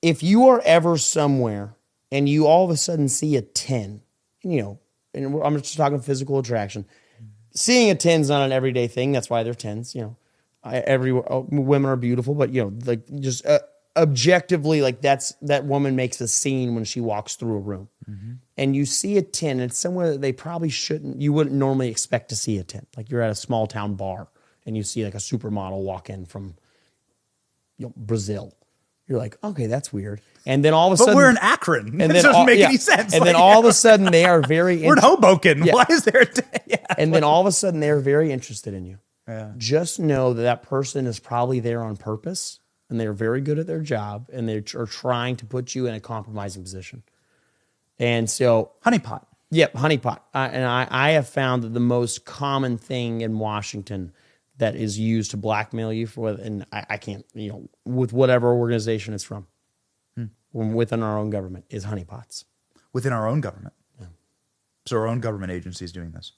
if you are ever somewhere and you all of a sudden see a 10, and I'm just talking physical attraction. Seeing a 10 is not an everyday thing. That's why they're 10s. Women are beautiful, but just objectively, like that woman makes a scene when she walks through a room, and you see a 10. It's somewhere that they probably shouldn't. You wouldn't normally expect to see a 10. Like you're at a small town bar and you see like a supermodel walk in from Brazil. You're like, okay, that's weird. And then all of a sudden, but we're in Akron. And it doesn't make any sense. And then all of a sudden, they are very. We're in Hoboken. Yeah. Why is there? And then all of a sudden, they're very interested in you. Yeah. Just know that person is probably there on purpose, and they're very good at their job, and they are trying to put you in a compromising position. And so, honeypot. Yep, honeypot. And I have found that the most common thing in Washington that is used to blackmail you and I can't, with whatever organization it's from, within our own government, is honeypots. Within our own government? Yeah. So our own government agency is doing this.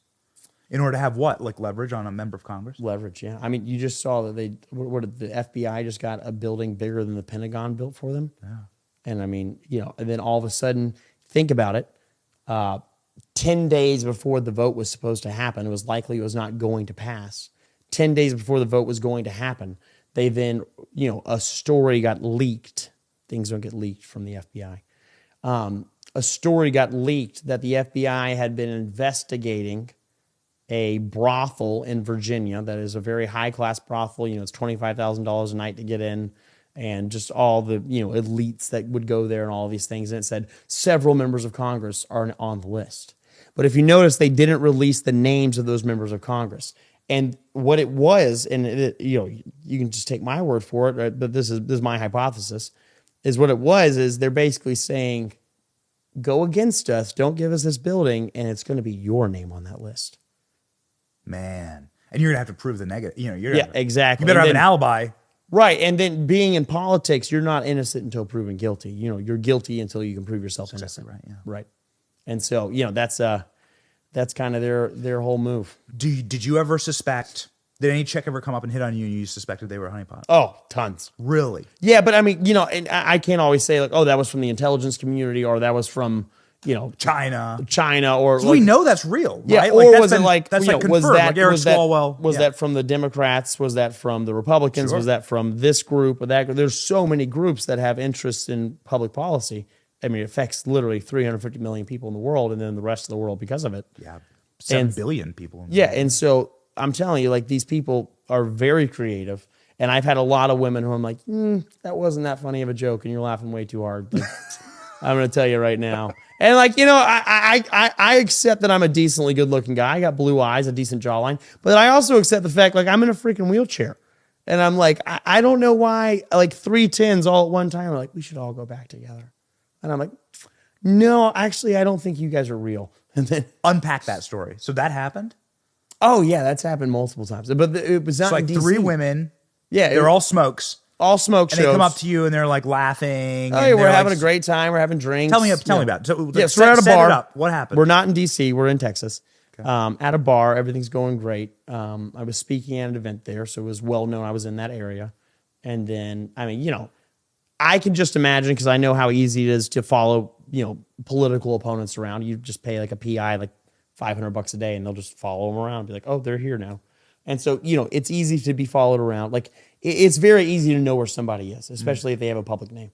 In order to have what? Like leverage on a member of Congress? Leverage, yeah. I mean, you just saw that the FBI just got a building bigger than the Pentagon built for them. Yeah. And I mean, and then all of a sudden, think about it, 10 days before the vote was supposed to happen, it was likely it was not going to pass. 10 days before the vote was going to happen, they then, a story got leaked. Things don't get leaked from the FBI. A story got leaked that the FBI had been investigating a brothel in Virginia that is a very high-class brothel. It's $25,000 a night to get in, and just all the, elites that would go there and all of these things. And it said several members of Congress are on the list. But if you notice, they didn't release the names of those members of Congress. And what it was, and you can just take my word for it, right? But this is my hypothesis, is what it was is they're basically saying, go against us, don't give us this building, and it's going to be your name on that list. Man. And you're going to have to prove the negative. Exactly. You better have an alibi. Right. And then being in politics, you're not innocent until proven guilty. You're guilty until you can prove yourself innocent. Exactly right. Yeah. Right. And so, that's kind of their whole move. Did you ever suspect, did any chick ever come up and hit on you and you suspected they were a honeypot? Oh, tons. Really? Yeah, but I mean, and I can't always say like, oh, that was from the intelligence community or that was from, China, or we know that's real, right? Yeah, or was it like, that's like confirmed, was that, like Eric was that, Swalwell. Was that from the Democrats? Was that from the Republicans? Sure. Was that from this group or that group? There's so many groups that have interests in public policy. I mean, it affects literally 350 million people in the world and then the rest of the world because of it. Yeah, 7 billion people. Yeah, and so I'm telling you, like, these people are very creative. And I've had a lot of women who I'm like, that wasn't that funny of a joke and you're laughing way too hard. Like, I'm going to tell you right now. And like, I accept that I'm a decently good looking guy. I got blue eyes, a decent jawline, but I also accept the fact like I'm in a freaking wheelchair and I'm like, I don't know why like 3 10s all at one time are like, we should all go back together. And I'm like, no, actually, I don't think you guys are real. And then unpack that story. So that happened? Oh yeah, that's happened multiple times, but it was not so like in DC. 3 women. Yeah. They're all smokes. All smoke shows. And they come up to you and they're like laughing. Oh, yeah, we're having a great time. We're having drinks. Tell me about it. So, so we're at a bar. It up. What happened? We're not in DC. We're in Texas. Okay. At a bar. Everything's going great. I was speaking at an event there, so it was well known I was in that area. And then, I mean, I can just imagine because I know how easy it is to follow, political opponents around. You just pay like a PI like $500 a day and they'll just follow them around and be like, oh, they're here now. And so, it's easy to be followed around. Like, it's very easy to know where somebody is, especially if they have a public name.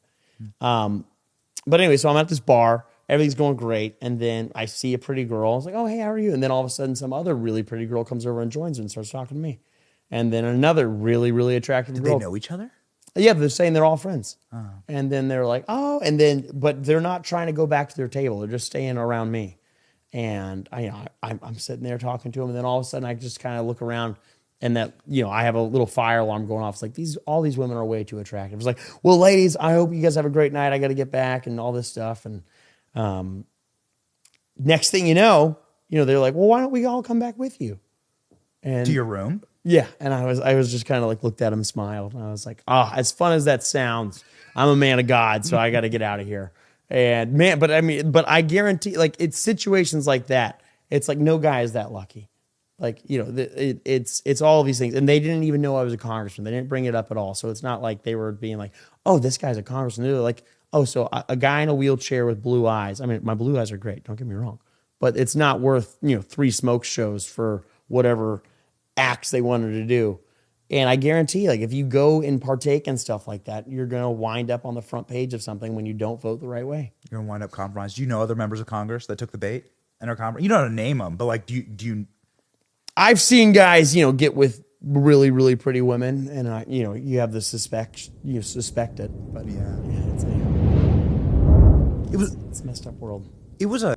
But anyway, so I'm at this bar. Everything's going great. And then I see a pretty girl. I was like, oh, hey, how are you? And then all of a sudden, some other really pretty girl comes over and joins her and starts talking to me. And then another really, really attractive girl. Did they know each other? Yeah, they're saying they're all friends. Oh. And then they're like, oh, but they're not trying to go back to their table. They're just staying around me. And I'm sitting there talking to them, and then all of a sudden I just kind of look around, and that I have a little fire alarm going off. It's like all these women are way too attractive. It's like, well, ladies, I hope you guys have a great night. I got to get back and all this stuff. And next thing you know, they're like, well, why don't we all come back with you? And to your room? Yeah. And I was just kind of like looked at him, smiled, and I was like, as fun as that sounds, I'm a man of God, so I got to get out of here. And but I guarantee, like, it's situations like that. It's like no guy is that lucky. Like, you know, it's all of these things. And they didn't even know I was a congressman. They didn't bring it up at all. So it's not like they were being like, oh, this guy's a congressman. They're like, oh, so a guy in a wheelchair with blue eyes. I mean, my blue eyes are great. Don't get me wrong. But it's not worth, you know, 3 smoke shows for whatever acts they wanted to do. And I guarantee, like, if you go and partake in stuff like that, you're going to wind up on the front page of something when you don't vote the right way. You're going to wind up compromised. Do you know other members of Congress that took the bait and are compromised? You don't know how to name them, but like, do you? I've seen guys, you know, get with really, really pretty women, and you know, you have the suspect it, but Yeah. it's a messed up world. It was a